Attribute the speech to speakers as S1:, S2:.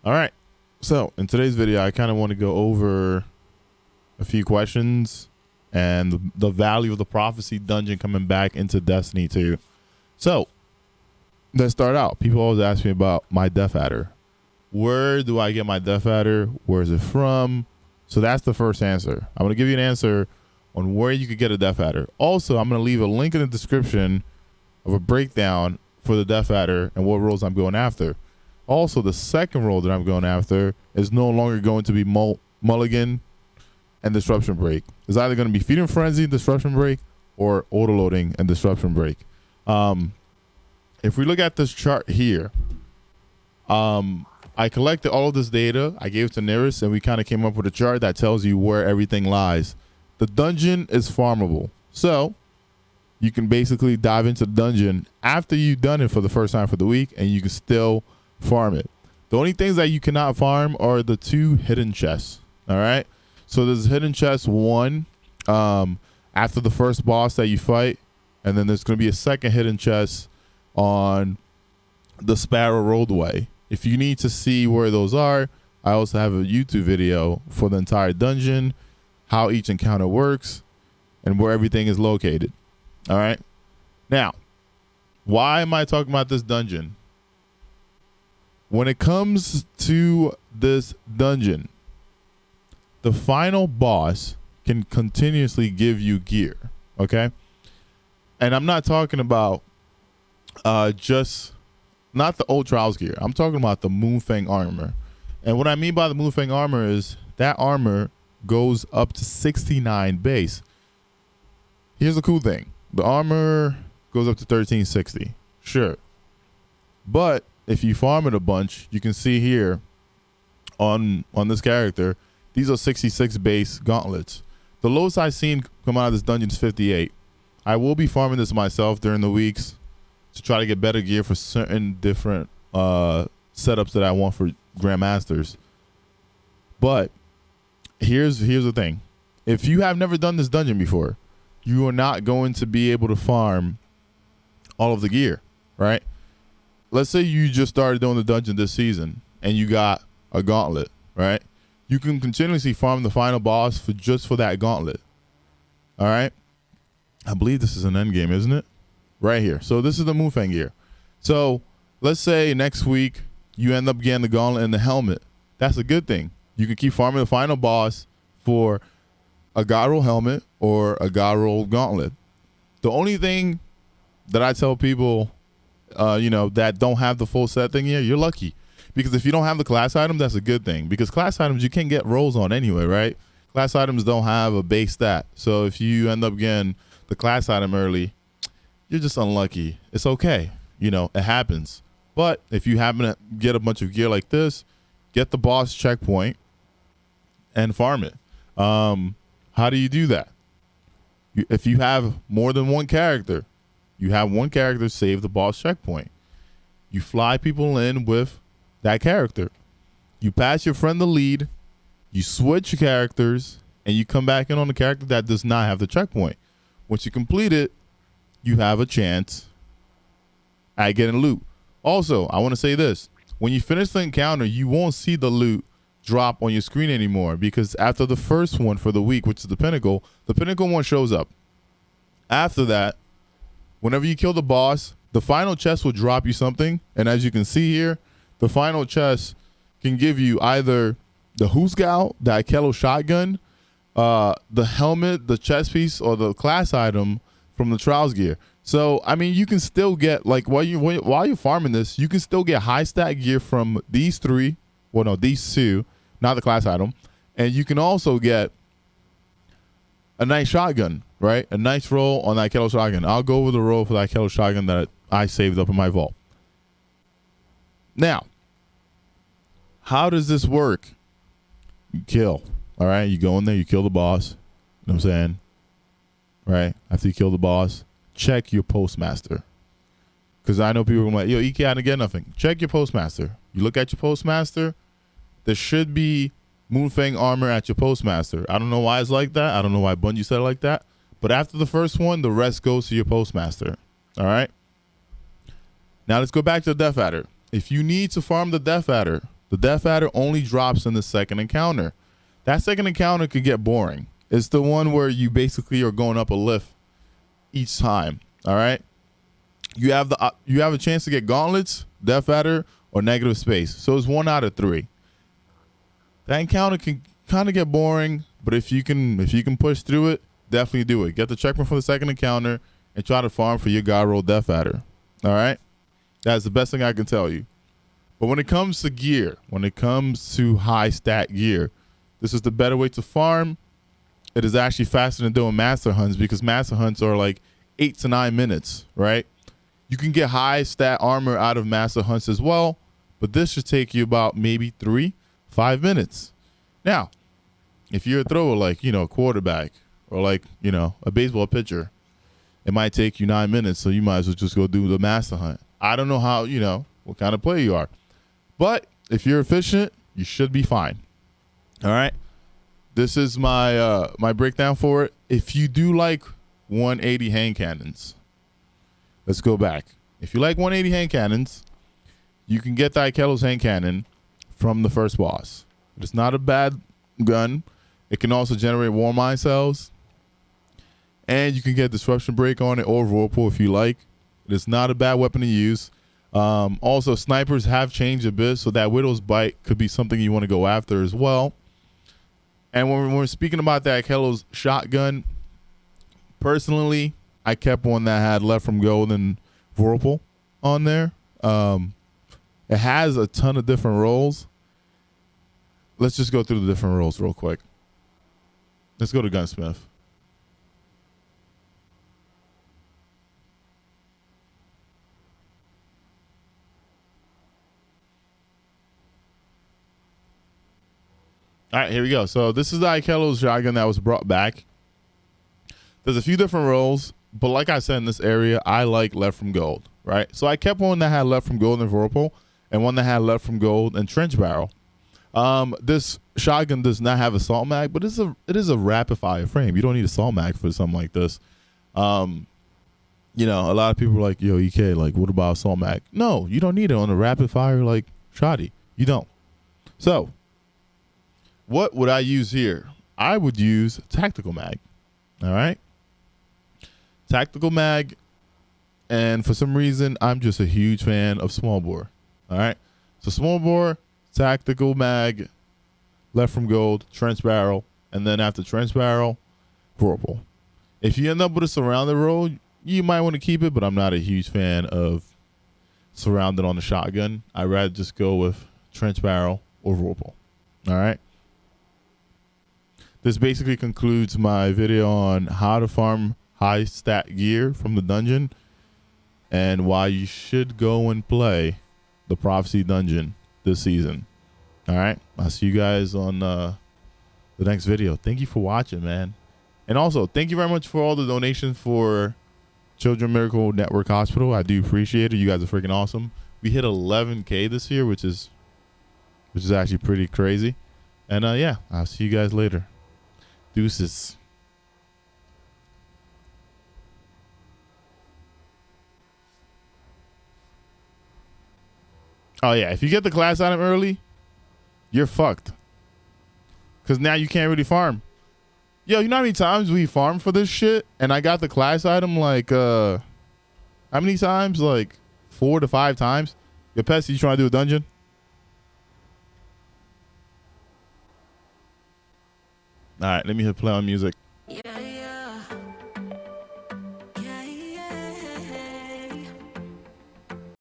S1: All right. So in today's video, I kind of want to go over a few questions and the value of the prophecy dungeon coming back into Destiny 2. So let's start out. People always ask me about my Death Adder. Where do I get my Death Adder? Where is it from? So that's the first answer. I'm going to give you an answer on where you could get a Death Adder. Also, I'm going to leave a link in the description of a breakdown for the Death Adder and what roles I'm going after. Also, the second role that I'm going after is no longer going to be Mulligan and Disruption Break. It's either going to be Feeding Frenzy, Disruption Break, or Autoloading and Disruption Break. If we look at this chart here, I collected all of this data. I gave it to Neris, and we kind of came up with a chart that tells you where everything lies. The dungeon is farmable. So you can basically dive into the dungeon after you've done it for the first time for the week, and you can still farm it. The only things that you cannot farm are the 2 hidden chests. All right. So there's hidden chest 1 after the first boss that you fight, and then there's going to be a second hidden chest on the Sparrow Roadway. If you need to see where those are, I also have a YouTube video for the entire dungeon, how each encounter works, and where everything is located. All right. Now, why am I talking about this dungeon? When it comes to this dungeon, the final boss can continuously give you gear. Okay. And I'm not talking about just not the old Trials gear. I'm talking about the Moonfang Armor. And what I mean by the Moonfang Armor is that armor goes up to 69 base. Here's the cool thing. The armor goes up to 1360. Sure. But if you farm it a bunch, you can see here on this character, these are 66 base gauntlets. The lowest I've seen come out of this dungeon is 58. I will be farming this myself during the weeks to try to get better gear for certain different setups that I want for Grandmasters. But here's the thing. If you have never done this dungeon before, you are not going to be able to farm all of the gear, right? Let's say you just started doing the dungeon this season and you got a gauntlet, right? You can continuously farm the final boss for that gauntlet. All right. I believe this is an end game, isn't it? Right here. So this is the Moonfang gear. So let's say next week you end up getting the gauntlet and the helmet. That's a good thing. You can keep farming the final boss for a god roll helmet or a god roll gauntlet. The only thing that I tell people, that don't have the full set thing here, you're lucky. Because if you don't have the class item, that's a good thing. Because class items you can't get rolls on anyway, right? Class items don't have a base stat. So if you end up getting the class item early, you're just unlucky. It's okay. It happens. But if you happen to get a bunch of gear like this, get the boss checkpoint and farm it. How do you do that? If you have more than one character, you have one character save the boss checkpoint. You fly people in with that character. You pass your friend the lead, you switch characters, and you come back in on the character that does not have the checkpoint. Once you complete it, you have a chance at getting loot. Also, I want to say this. When you finish the encounter, you won't see the loot drop on your screen anymore, because after the first one for the week, which is the pinnacle one shows up. After that, whenever you kill the boss, the final chest will drop you something. And as you can see here, the final chest can give you either the Husgal, the Ekuegan shotgun, the helmet, the chest piece, or the class item from the Trials gear. So, I mean, you can still get, like, while you're farming this, you can still get high stat gear from these 3. Well, no, these 2, not the class item. And you can also get a nice shotgun, right? A nice roll on that Ekuegan shotgun. I'll go over the roll for that Ekuegan shotgun that I saved up in my vault. Now, how does this work? You kill. All right. You go in there, you kill the boss. You know what I'm saying? Right. After you kill the boss, check your postmaster. Because I know people are like, yo, EK, I didn't get nothing. Check your postmaster. You look at your postmaster. There should be Moonfang Armor at your postmaster. I don't know why it's like that. I don't know why Bungie said it like that. But after the first one, the rest goes to your postmaster. All right. Now let's go back to the Death Adder. If you need to farm the Death Adder, The death adder only drops in the second encounter. That second encounter could get boring. It's the one where you basically are going up a lift each time. All right. You have a chance to get gauntlets, death adder, or negative space. So it's 1 out of 3. That encounter can kind of get boring, but if you can push through it, definitely do it. Get the checkpoint for the second encounter and try to farm for your god roll death adder. All right. That's the best thing I can tell you. But when it comes to gear, when it comes to high stat gear, this is the better way to farm. It is actually faster than doing master hunts because master hunts are like 8 to 9 minutes, right? You can get high stat armor out of master hunts as well, but this should take you about maybe 3-5 minutes. Now, if you're a thrower like, a quarterback or like, a baseball pitcher, it might take you 9 minutes, so you might as well just go do the master hunt. I don't know how, what kind of player you are. But if you're efficient, you should be fine. All right. This is my my breakdown for it. If you do like 180 hand cannons, let's go back. If you like 180 hand cannons, you can get the Ikelo's hand cannon from the first boss. It's not a bad gun. It can also generate war mine cells. And you can get disruption break on it or whirlpool if you like. It is not a bad weapon to use. Also, snipers have changed a bit, so that Widow's Bite could be something you want to go after as well. And when we're speaking about that Ikelo's shotgun, personally, I kept one that had left from gold and whirlpool on there. It has a ton of different roles. Let's just go through the different roles real quick. Let's go to Gunsmith. All right, here we go. So this is the Ikelo's shotgun that was brought back. There's a few different roles, but like I said in this area, I like left from gold, right? So I kept one that had left from gold and whirlpool and one that had left from gold and trench barrel. This shotgun does not have a assault mag, but it is a rapid fire frame. You don't need a assault mag for something like this. A lot of people are like, yo, EK, like, what about assault mag? No, you don't need it on a rapid fire like shotty. You don't. So what would I use here? I would use tactical mag. All right. Tactical mag. And for some reason, I'm just a huge fan of small bore. All right. So small bore, tactical mag, left from gold, trench barrel, and then after trench barrel, whirlpool. If you end up with a surrounded roll, you might want to keep it, but I'm not a huge fan of surrounded on the shotgun. I'd rather just go with trench barrel or whirlpool. All right. This basically concludes my video on how to farm high stat gear from the dungeon and why you should go and play the Prophecy dungeon this season. All right. I'll see you guys on the next video. Thank you for watching, man. And also, thank you very much for all the donations for Children Miracle Network Hospital. I do appreciate it. You guys are freaking awesome. We hit 11K this year, which is actually pretty crazy. And yeah, I'll see you guys later. Deuces. Oh yeah, if you get the class item early, you're fucked. Cause now you can't really farm. Yo, you know how many times we farmed for this shit and I got the class item like how many times? Like 4 to 5 times. Yo, Pessy, you trying to do a dungeon? All right, let me hit play on music.